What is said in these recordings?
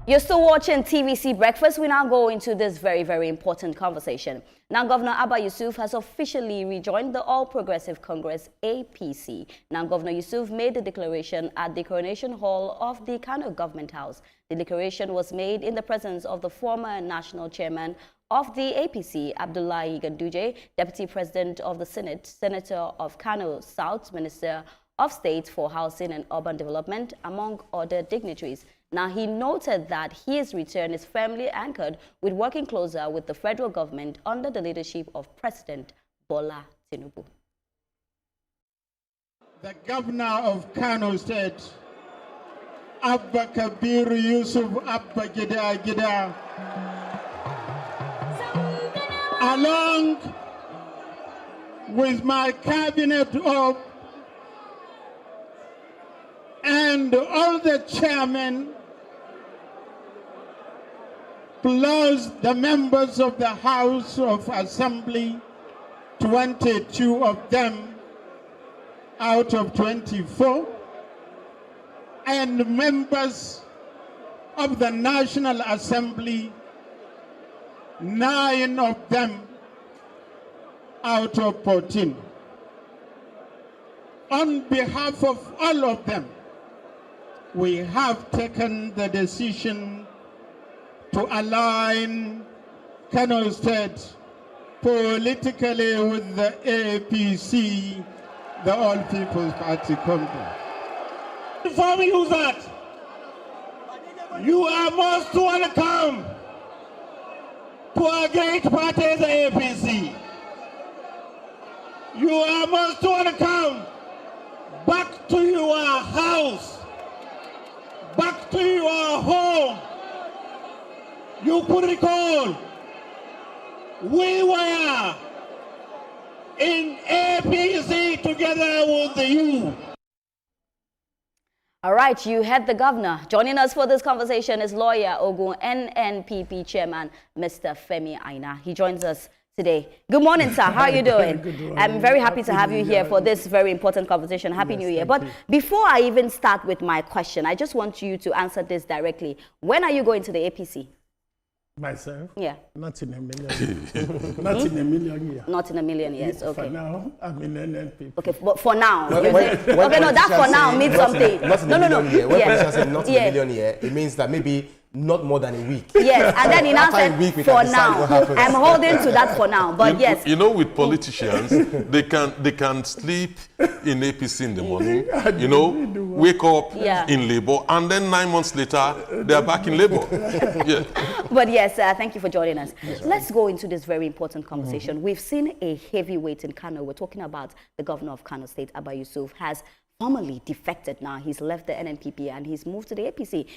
You're still watching TVC Breakfast. We now go into this very, very important conversation. Now, Governor Abba Yusuf has officially rejoined the All Progressive Congress, APC. Now, Governor Yusuf made the declaration at the Coronation Hall of the Kano Government House. The declaration was made in the presence of the former national chairman of the APC, Abdullahi Ganduje, Deputy President of the Senate, Senator of Kano South, Minister of State for Housing and Urban Development, among other dignitaries. Now, he noted that his return is firmly anchored with working closer with the federal government under the leadership of President Bola Tinubu. The governor of Kano State, Abba Yusuf Abba Gida, along with my cabinet of and all the chairmen, plus the members of the House of Assembly, 22 of them out of 24, and members of the National Assembly, 9 of them out of 14. On behalf of all of them, we have taken the decision to align Kano State politically with the APC, the All People's Party Congress. Inform you that you are most welcome to our great party, the APC. You are most welcome back to your house, back to your home. You could recall we were in APC together with you. All right, you heard the governor. Joining us for this conversation is lawyer Ogun NNPP chairman, Mr. Femi Aina. He joins us today. Good morning, sir. How are you doing? Good morning. I'm very happy to have you here for this very important conversation. Happy New Year. But before I even start with my question, I just want you to answer this directly. When are you going to the APC? Myself? Yeah. Not in a million. Not in a million years. Not in a million years. Okay. For now, I'm in NNPP. Okay, but for now. Okay, no, that for now means something. Not in a million year. When politicians say not in Yeah. a million year, it means that maybe not more than a week. Yes, and then he now After a said, week, we for can decide now. what happens. I'm holding to that for now, but yes. You know, with politicians, they can sleep in APC in the morning, you know, wake up in labor, and then 9 months later, they are back in labor. Yeah. But yes, thank you for joining us. Let's go into this very important conversation. We've seen a heavyweight in Kano. We're talking about the governor of Kano State, Abba Yusuf, has formally defected now. He's left the NNPP and he's moved to the APC.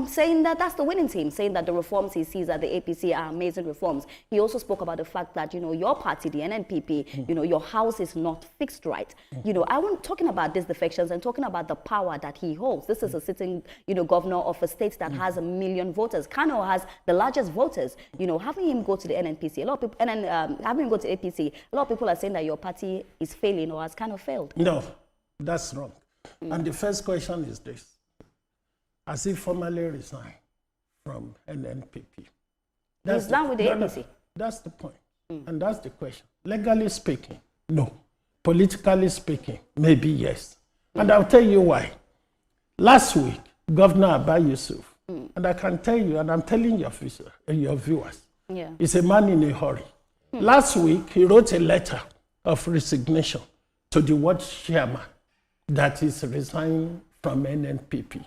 Saying that that's the winning team, saying that the reforms he sees at the APC are amazing reforms. He also spoke about the fact that, you know, your party, the NNPP, you know, your house is not fixed right. You know, I want talking about these defections and talking about the power that he holds. This is a sitting, you know, governor of a state that has 1 million voters. Kano has the largest voters. You know, having him go to the NNPC, a lot of people, and then having him go to APC, a lot of people are saying that your party is failing or has kind of failed. No. That's wrong. And the first question is this. Has he formally resigned from NNPP? He's done with the APC. No, that's the point. And that's the question. Legally speaking, no. Politically speaking, maybe yes. And I'll tell you why. Last week, Governor Abba Yusuf, and I can tell you, and I'm telling your viewers, he's a man in a hurry. Last week, he wrote a letter of resignation to the ward chairman that is resigning from NNPP.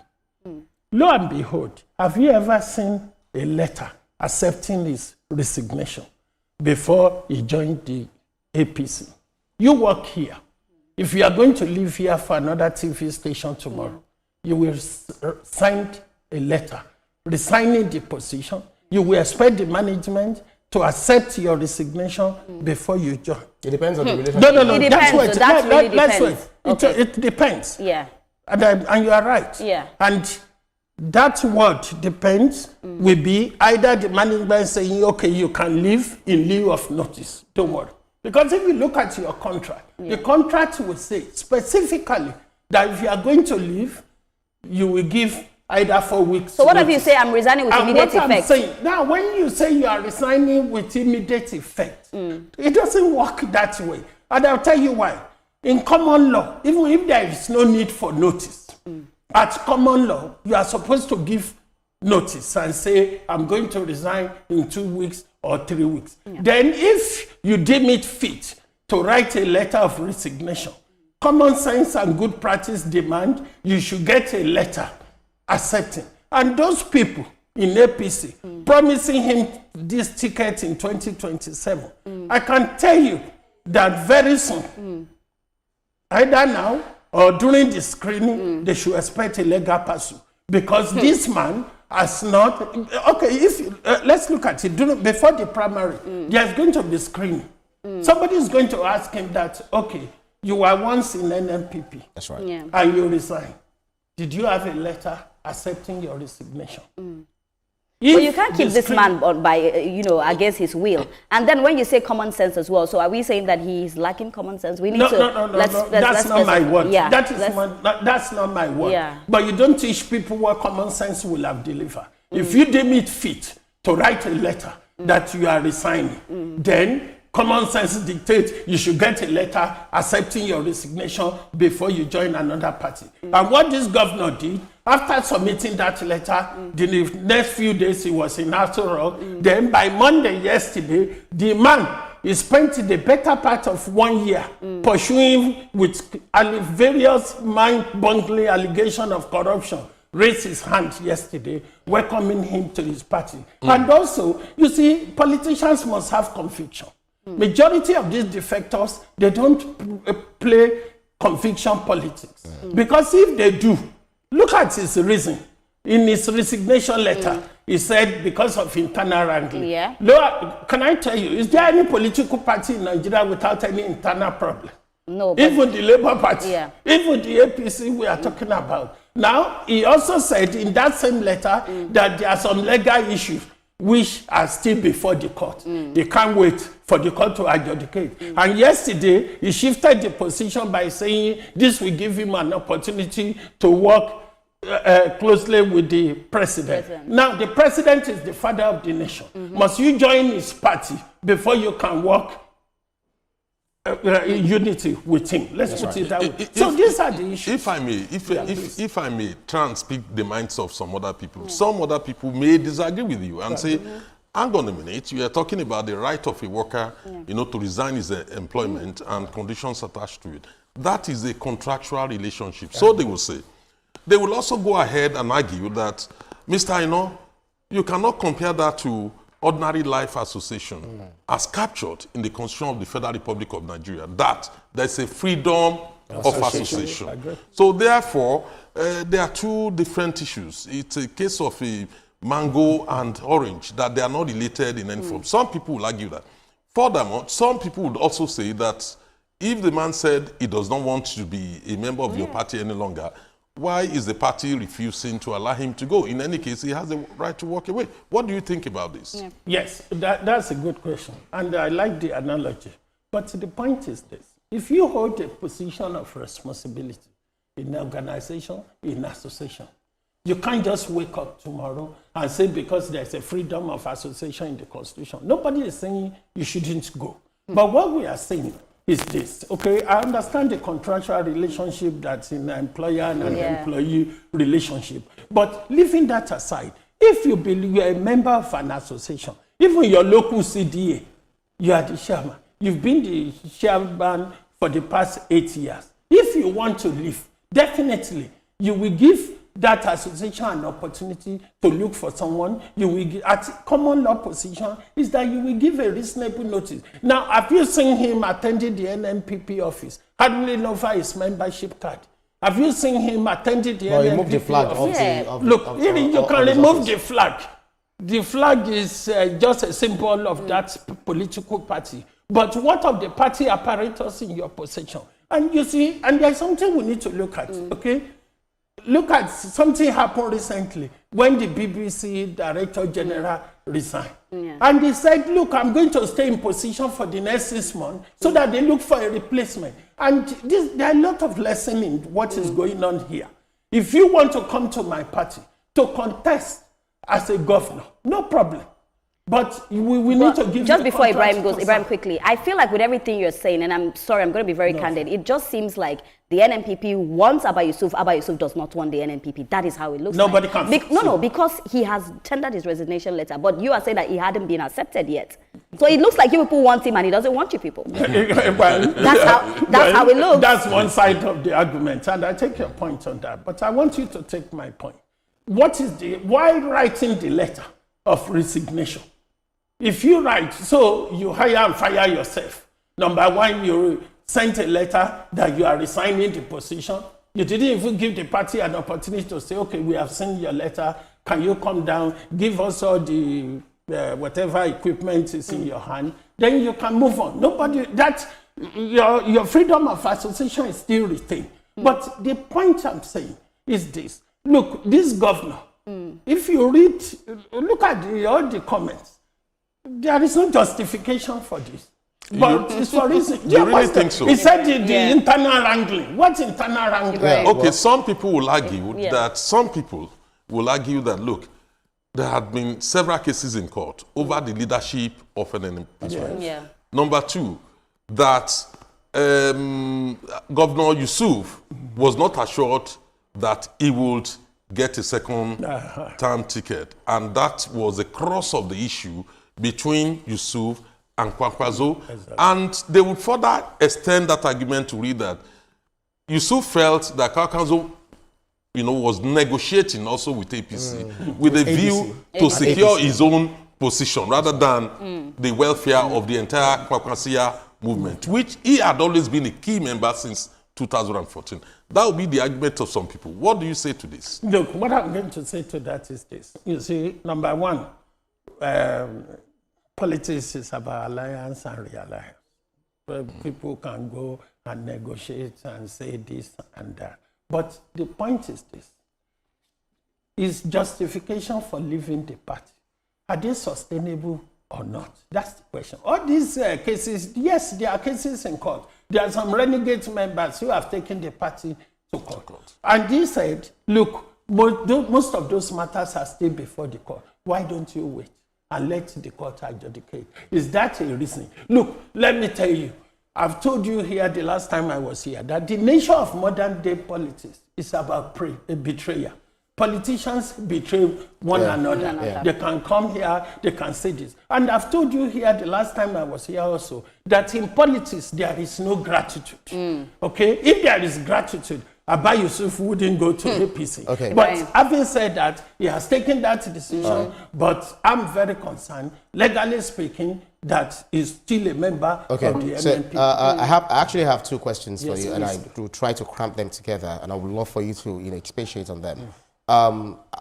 Lo and behold, have you ever seen a letter accepting his resignation before he joined the APC? You work here. If you are going to live here for another TV station tomorrow, you will sign a letter resigning the position. You will expect the management to accept your resignation before you join. It depends on the relationship. No. It depends. Let's wait. Okay. It depends. Yeah. And you are right. Yeah. And that word depends will be either the management saying, okay, you can leave in lieu of notice. Don't worry. Because if you look at your contract, the contract will say specifically that if you are going to leave, you will give either 4 weeks. So what if you say I'm resigning with immediate effect? I'm saying, now, when you say you are resigning with immediate effect, it doesn't work that way. And I'll tell you why. In common law, even if there is no need for notice, at common law, you are supposed to give notice and say, I'm going to resign in 2 weeks or 3 weeks. Then if you deem it fit to write a letter of resignation, common sense and good practice demand you should get a letter accepting. And those people in APC promising him this ticket in 2027, I can tell you that very soon, either now or during the screening, they should expect a legal pursuit. Because this man has not, okay, if let's look at it, before the primary, there's going to be screening. Somebody is going to ask him that, okay, you were once in NNPP. That's right. Yeah. And you resigned. Did you have a letter accepting your resignation? Well, you can't keep this man by, against his will. And then when you say common sense as well, so are we saying that he's lacking common sense? We need No. Let's That's not my word. Yeah. That's not my word. Yeah. But you don't teach people what common sense will have delivered. If you deem it fit to write a letter that you are resigning, then common sense dictates you should get a letter accepting your resignation before you join another party. And what this governor did, after submitting that letter, the next few days he was in Aso Rock. Then by Monday yesterday, the man he spent the better part of 1 year pursuing with various mind-boggling allegations of corruption. Raised his hand yesterday, welcoming him to his party. And also, you see, politicians must have conviction. Majority of these defectors, they don't play conviction politics. Because if they do, look at his reason. In his resignation letter, he said because of internal wrangling. Yeah. Look, can I tell you, is there any political party in Nigeria without any internal problem? No. Even the Labour Party, even the APC we are talking about. Now, he also said in that same letter that there are some legal issues which are still before the court. They can't wait for the court to adjudicate. And yesterday, he shifted the position by saying this will give him an opportunity to work closely with the president. Now, the president is the father of the nation. Must you join his party before you can work in unity with him? Let's put it that way. So these are the issues. If I may try and speak the minds of some other people, some other people may disagree with you and say, hang on a minute, you are talking about the right of a worker, to resign his employment and conditions attached to it. That is a contractual relationship. So they will say. They will also go ahead and argue that, Mr. you cannot compare that to ordinary life association as captured in the Constitution of the Federal Republic of Nigeria, that there's a freedom of association. So therefore, there are two different issues. It's a case of a mango and orange, that they are not related in any form. Some people will argue that. Furthermore, some people would also say that if the man said he does not want to be a member of your party any longer, why is the party refusing to allow him to go? In any case, he has the right to walk away. What do you think about this? Yeah. Yes, that's a good question. And I like the analogy. But the point is this. If you hold a position of responsibility in an organization, in association, you can't just wake up tomorrow and say because there's a freedom of association in the Constitution. Nobody is saying you shouldn't go. But what we are saying is this, okay? I understand the contractual relationship that's in an employer and an employee relationship. But leaving that aside, if you believe you're a member of an association, even your local CDA, you are the chairman. You've been the chairman for the past 8 years. If you want to leave, definitely you will give that association an opportunity to look for someone. You will give, at common law position is that you will give a reasonable notice. Now, have you seen him attending the NNPP office, handing over his membership card? Have you seen him attending the NNPP remove the flag office? Look, you can remove the flag. The flag is just a symbol of that political party. But what of the party apparatus in your possession? And you see, and there's something we need to look at, okay? Look at something happened recently when the BBC Director General resigned. And he said, look, I'm going to stay in position for the next 6 months so that they look for a replacement. And there are a lot of lessons in what is going on here. If you want to come to my party, to contest as a governor. No problem. But we need to give just before Ibrahim goes, Ibrahim, quickly, I feel like with everything you're saying, and I'm sorry, I'm going to be very candid, it just seems like the NNPP wants Abba Yusuf does not want the NNPP. That is how it looks. Nobody can. No, because he has tendered his resignation letter, but you are saying that he hadn't been accepted yet. So it looks like you people want him and he doesn't want you people. Well, that's how it looks. That's one side of the argument, and I take your point on that. But I want you to take my point. Why writing the letter of resignation? If you write, so you hire and fire yourself. Number one, you sent a letter that you are resigning the position. You didn't even give the party an opportunity to say, okay, we have sent your letter. Can you come down, give us all the whatever equipment is in your hand, then you can move on. Your freedom of association is still retained. But the point I'm saying is this. Look, this governor, if you look at all the comments, there is no justification for this. But it's for reason. You really think so? He said the internal wrangling. What's internal wrangling? Right. Okay, some people will argue that, look, there had been several cases in court over the leadership of NNPP. Yeah. Number two, that Governor Yusuf was not assured that he would get a second term ticket. And that was the cross of the issue between Yusuf and Kwankwaso. Exactly. And they would further extend that argument to read that Yusuf felt that Kwankwaso, was negotiating also with APC with a view to secure his own position rather than the welfare of the entire Kwankwasia movement, which he had always been a key member since 2014. That would be the argument of some people. What do you say to this? Look, what I'm going to say to that is this. You see, number one, politics is about alliance and realliance. People can go and negotiate and say this and that. But the point is this. Is justification for leaving the party, are they sustainable or not? That's the question. All these cases, yes, there are cases in court. There are some renegade members who have taken the party to court. And they said, look, most of those matters are still before the court. Why don't you wait and let the court adjudicate? Is that a reason? Look, let me tell you, I've told you here the last time I was here that the nature of modern day politics is about betrayal. Politicians betray one another. Yeah. They can come here, they can say this. And I've told you here the last time I was here also that in politics there is no gratitude. Okay? If there is gratitude, Abba Yusuf wouldn't go to APC. Okay. But having said that, he has taken that decision, but I'm very concerned, legally speaking, that is still a member of the NNPP. I actually have two questions for you, and I will try to cramp them together, and I would love for you to expatiate on them.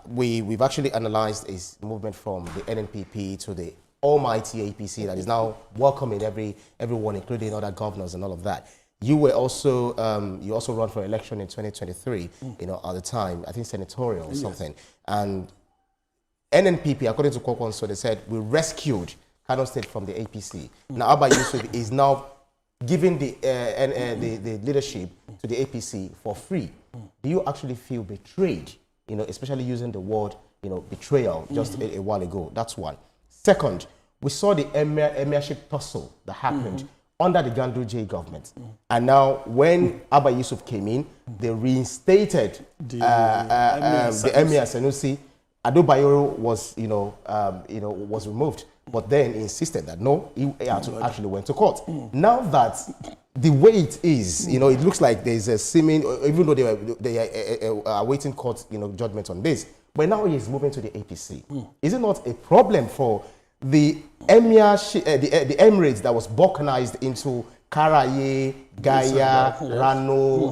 We've actually analyzed his movement from the NNPP to the almighty APC that is now welcoming everyone, including other governors and all of that. You were also you also run for election in 2023. At the time, I think senatorial or something. And NNPP, according to Kwakwanso, they said we rescued Kano State from the APC. Now Abba Yusuf is now giving the leadership to the APC for free. Do you actually feel betrayed? Especially using the word, betrayal just a while ago. That's one. Second, we saw the emirship tussle that happened under the Ganduje government. And now when Abba Yusuf came in, they reinstated the Emir Sanusi. Ado Bayero was, was removed, but then insisted that no, he actually went to court. Now that the way it is, it looks like there's a seeming, even though they are awaiting court, judgment on this, but now he's moving to the APC. Is it not a problem for the the Emirates that was balkanized into Karaye, Gaya, Rano,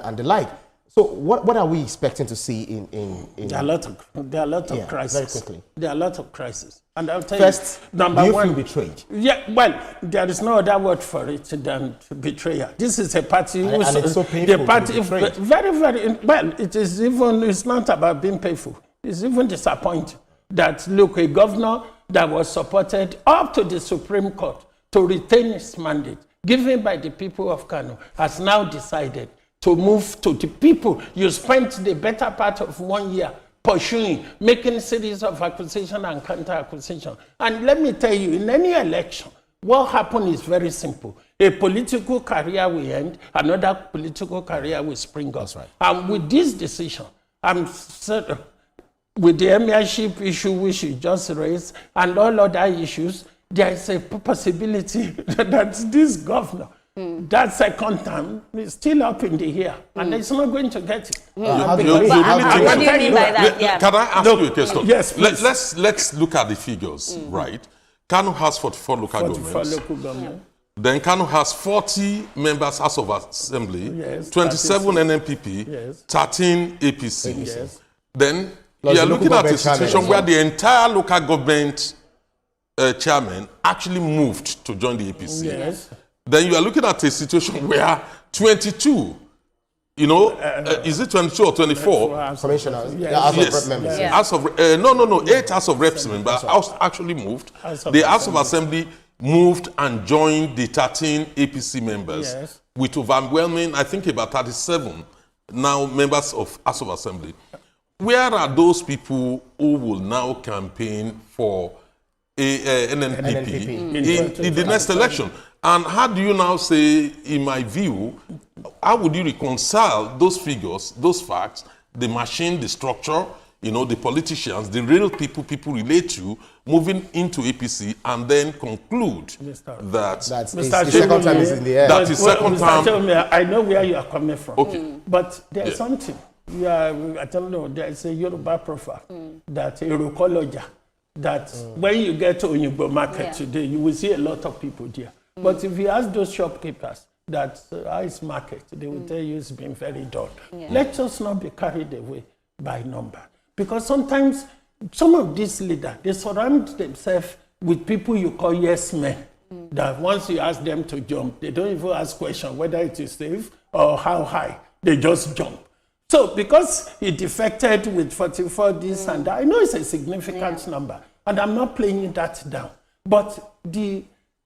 and the like? So what are we expecting to see in There are a lot of crises. Very quickly. There are a lot of crises. And I'll tell First, you, number do you one, feel betrayed? Yeah, well, there is no other word for it than betrayal. This is a party and it's so painful the party to be betrayed. very, very well, it's not about being painful. It's even disappointing that look, a governor that was supported up to the Supreme Court to retain his mandate given by the people of Kano has now decided to move to the people. You spent the better part of 1 year pursuing, making series of acquisition and counter-acquisition. And let me tell you, in any election, what happened is very simple. A political career will end, another political career will spring up. That's right. And with this decision, I'm certain, with the emirship issue which you just raised and all other issues, there is a possibility that this governor, that second term, is still up in the air, and it's not going to get it. What do you mean by that? Yeah. Can I ask you a question? Yes, please. Let's look at the figures, right? Kano has 44 local 44 governments. local government. Then Kano has 40 members House of Assembly, Yes, 27 NNPP, Yes. 13 APC. Yes. Then Plus you are the local looking at a government chairman situation as where well. the entire local government chairman actually moved to join the APC. Yes. Then you are looking at a situation where 22, is it 22 or 24? Commissioners, Yes. House of Yes. Rep members. Yeah. House of, 8 House of Reps members actually moved. House of The House of Assembly moved and joined the 13 APC members Yes. with overwhelming, I think about 37 now members of House of Assembly. Where are those people who will now campaign for NNPP in the next election? And how do you now say, in my view, how would you reconcile those figures, those facts, the machine, the structure, the politicians, the real people relate to, moving into APC and then conclude that That's the Mr. second time is in the air. That is second Mr. term. Chome, I know where you are coming from. Okay. But there's Yeah. something. I don't know, there's a Yoruba proverb that a Rokoloja, that when you get to Onyigbo market today, you will see a lot of people there. But if you ask those shopkeepers that ice market, they will tell you it's been very dull. Let us not be carried away by number. Because sometimes some of these leaders, they surround themselves with people you call yes men. That once you ask them to jump, they don't even ask questions whether it is safe or how high. They just jump. So because he defected with 44 this and that, I know it's a significant number, and I'm not playing that down. But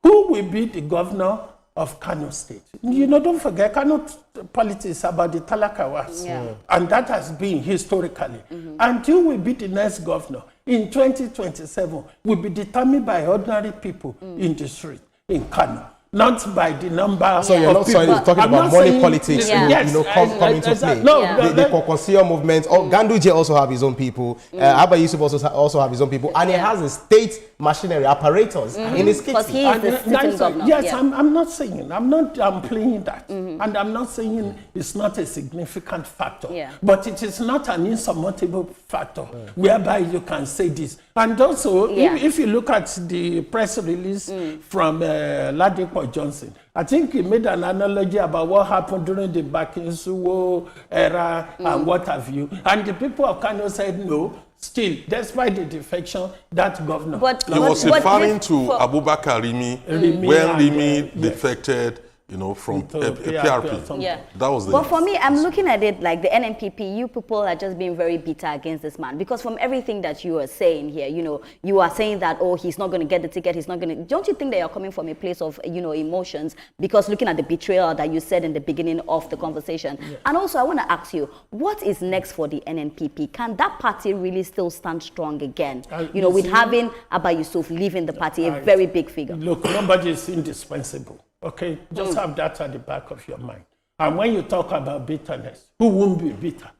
who will be the governor of Kano State? Don't forget, Kano politics about the Talakawas. And that has been historically. And who will be the next governor in 2027 will be determined by ordinary people in the street in Kano. Not by the number So you're of not people. talking I'm about not money saying- politics, Yes, come into play. No, The Kokonsia movement, Ganduje also have his own people. Abba Yusuf also have his own people, and he has a state machinery apparatus in his Because kitchen. he is the sitting governor. Yes, Yeah. I'm not saying, I'm playing that. And I'm not saying it's not a significant factor. Yeah. But it is not an insurmountable factor whereby you can say this. And also, if you look at the press release from Ladipo Johnson, I think he made an analogy about what happened during the Bakinsuwo era and what have you. And the people of Kano said no. Still, despite the defection, that governor. he was referring to Abubakar Rimi when Rimi defected, from PRP. Yeah. That was the. But for me, I'm looking at it like the NNPP, you people are just being very bitter against this man. Because from everything that you are saying here, you are saying that, he's not going to get the ticket, he's not going to. Don't you think that you're coming from a place of, emotions? Because looking at the betrayal that you said in the beginning of the conversation. Yeah. And also, I want to ask you, what is next for the NNPP? Can that party really still stand strong again? With having Abba Yusuf leaving the party, a very big figure. Look, nobody is indispensable. Okay, just have that at the back of your mind. And when you talk about bitterness, who won't be bitter?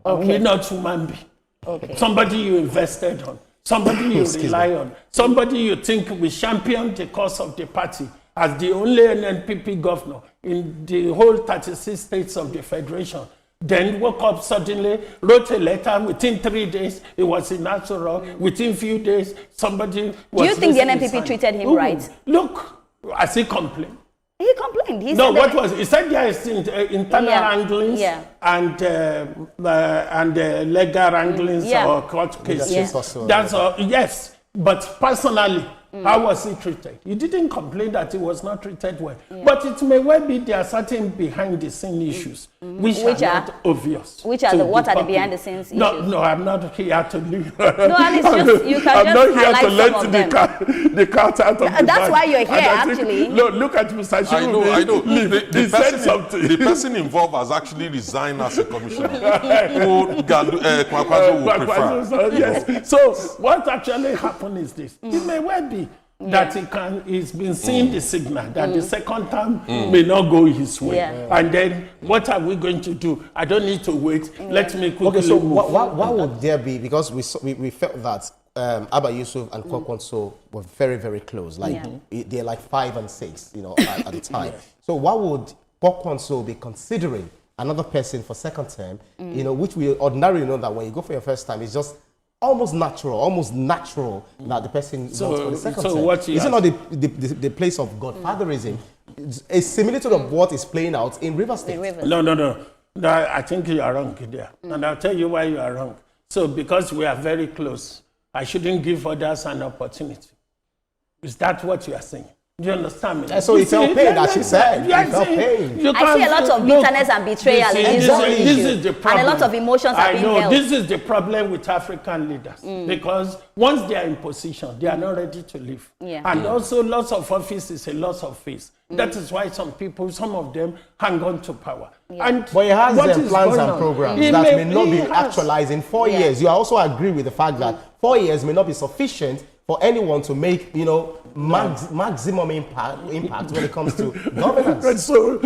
We're not human beings. Okay. Somebody you invested on, somebody you rely on, somebody you think will champion the cause of the party as the only NNPP governor in the whole 36 states of the federation. Then woke up suddenly, wrote a letter, within 3 days, it was in natural. Within few days, somebody was. Do you think the NNPP treated him right? Look, as he complained. He complained. He No, said he said there is internal wranglings and legal wranglings or court cases. Yeah. That's all. Yes, but personally, How was he treated? You didn't complain that he was not treated well. But it may well be there are certain behind the scene issues which are not obvious. What are the behind the scenes issues? No, I'm not here to leave. No, and it's just, you can I'm just not here to highlight some of them. the cat out of the bag. That's why you're here, actually. Look at Mr. Shiru. I know. He said something. The person involved has actually resigned as a commissioner. Who Kwakwazo would prefer. Yes. So what actually happened is this. It may well be that he's been seeing the signal that the second term may not go his way. And then what are we going to do? I don't need to wait. Let me quickly Okay, so move. what would there be? Because we felt that Abba Yusuf and Kwakwanso were very, very close. Like they're like 5 and 6, at the time. So what would Kwakwanso be considering another person for second term? Which we ordinarily know that when you go for your first time, it's just almost natural that the person wants for the second term. What is it not the place of godfatherism? A similitude of what is playing out in River State. No. I think you are wrong there. And I'll tell you why you are wrong. So because we are very close, I shouldn't give others an opportunity. Is that what you are saying? Do you understand me? So he felt pain, as she said. He felt pain. I see a lot of bitterness and betrayal in this is the problem. And a lot of emotions are being held. This is the problem with African leaders. Because once they are in position, they are not ready to leave. And also loss of office is a loss of face. That is why some of them hang on to power. And but he has plans and programs that may not be actualized in 4 years. You also agree with the fact that 4 years may not be sufficient for anyone to make, maximum impact when it comes to governance. So,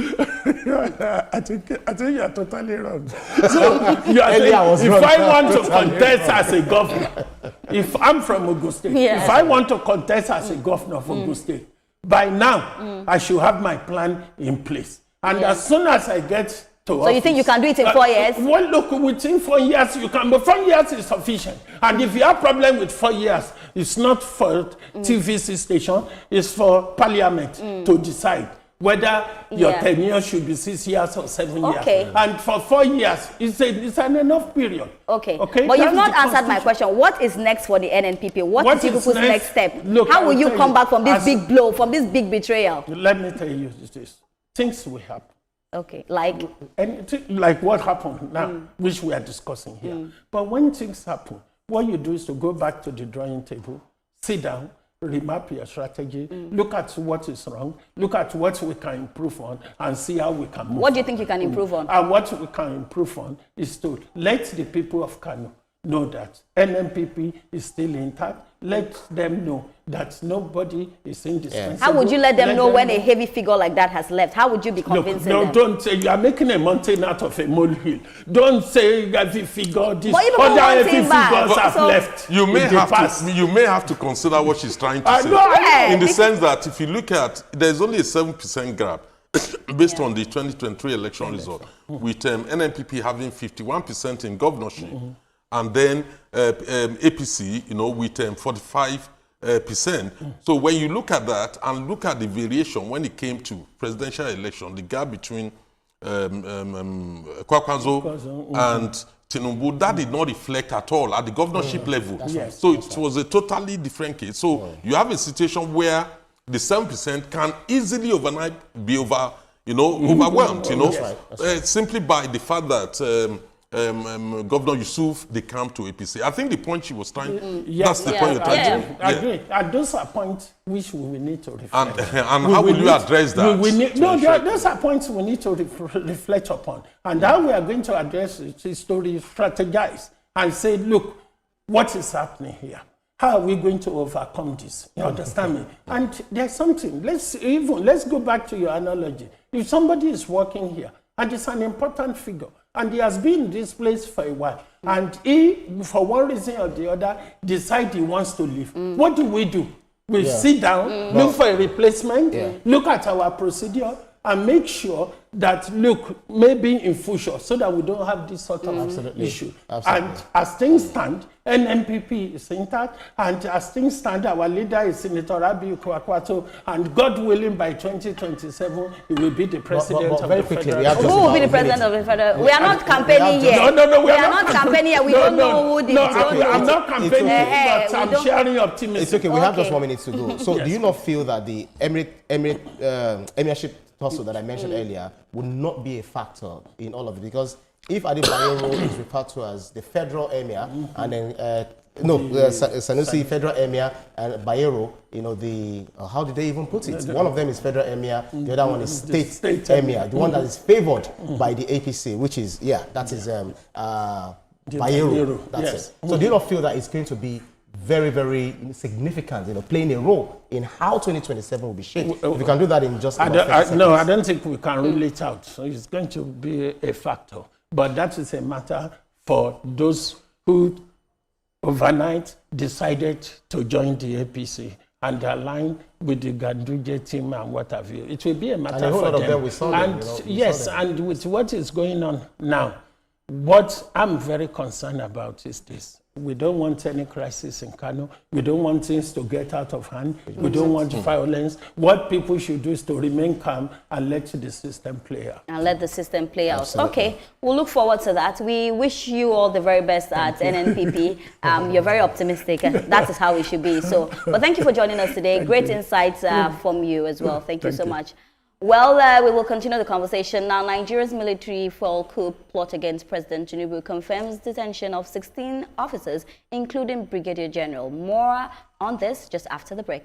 I think you are totally wrong. So, you are saying, if I want to contest as a governor, if I'm from Ogun State, if I want to contest as a governor of Ogun State, by now, I should have my plan in place. And as soon as I get to office, you think you can do it in 4 years? Well, look, within 4 years you can, but 4 years is sufficient. And if you have problem with 4 years, it's not for TVC station, it's for Parliament to decide whether your tenure should be 6 years or 7 years. And for 4 years, it's an enough period. Okay. But you've not answered my question. What is next for the NNPP? What is people's next step? Look, how will you come back from this big blow, from this big betrayal? Let me tell you this. Things will happen. Okay, like? Like what happened now, which we are discussing here. But when things happen, what you do is to go back to the drawing table, sit down, remap your strategy, look at what is wrong, look at what we can improve on, and see how we can move. What do you think you can improve on? And what we can improve on is to let the people of Kano know that NNPP is still intact. Let them know that nobody is indispensable. How would you let them know when a heavy figure like that has left? How would you be convincing them? Don't say you are making a mountain out of a molehill. Don't say heavy figure. This other heavy figures have left. You may have to consider what she's trying to say. know. In the sense that if you look at, there's only a 7% gap based on the 2023 election result, with NNPP having 51% in governorship. And then APC, with 45%. So when you look at that and look at the variation when it came to presidential election, the gap between Kwakwanso and Tinubu, that did not reflect at all at the governorship level. So it was a totally different case. So you have a situation where the 7% can easily overnight be overwhelmed, simply by the fact that Governor Yusuf, they come to APC. I think the point she was trying, that's the point you're trying to. I agree. And those are points which we will need to reflect. And how will you address that? Those are points we need to reflect upon. And how we are going to address it is to strategize and say, look, what is happening here? How are we going to overcome this? You understand me? And there's something. Let's go back to your analogy. If somebody is working here and it's an important figure, and he has been in this place for a while, and he, for one reason or the other, decides he wants to leave. What do? We sit down, look for a replacement, look at our procedure, and make sure that, look, maybe in future, so that we don't have this sort of issue. Absolutely. And as things stand, NNPP is intact, and as things stand, our leader is Senator Abba Yusuf, and God willing, by 2027, he will be the president of very the quickly, federal. we have Who will be the president of the federal? We are not campaigning yet. No, we are not campaigning yet. We don't know who the I'm not campaigning, okay. but I'm sharing optimism. It's okay. We have just 1 minute to go. So, do you not feel that the emirship tussle that I mentioned earlier would not be a factor in all of it? Because if Adebayo is referred to as the federal emir, and then Sanusi federal emir and Bayero, how did they even put it? One of them is federal emir, the other one is state emir, the one that is favored by the APC, which is that is Bayero. That's it. So do you not feel that it's going to be very, very significant, playing a role in how 2027 will be shaped? If you can do that in just I don't think we can rule it out. So it's going to be a factor. But that is a matter for those who overnight decided to join the APC and align with the Ganduje team and what have you. It will be a matter for them. And with what is going on now, what I'm very concerned about is this. We don't want any crisis in Kano. We don't want things to get out of hand. We don't want violence. What people should do is to remain calm and let the system play out. Absolutely. Okay, we'll look forward to that. We wish you all the very best at NNPP. You're very optimistic, and that is how we should be. But thank you for joining us today. Great insights from you as well. Thank you so much. Well, we will continue the conversation. Now, Nigeria's military fuel coup plot against President Tinubu confirms detention of 16 officers, including Brigadier General. More on this just after the break.